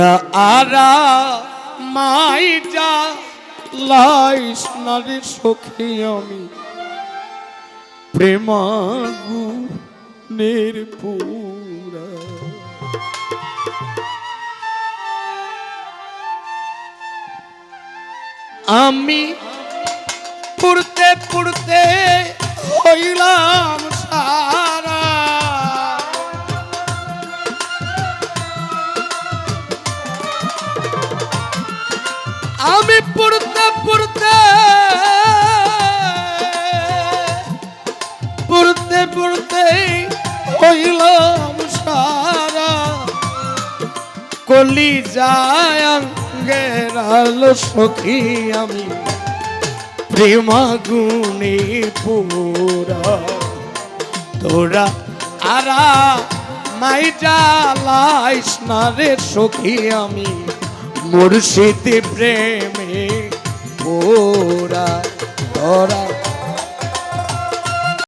আরা মাইটা lines নারে সখী আমি প্রেমাগুনের পুরা আমি পুড়তে পুড়তে হইলাম সারা আমি পুড়তে পুড়তে পুড়তে পুড়তে হইলাম সারা কলি যায় অঙ্গের আলো সখী আমি প্রেমাগুনে পুরা তোরা আরা মাইটা লাইস না রে সখী আমি মুর্শিদ প্রেমে ও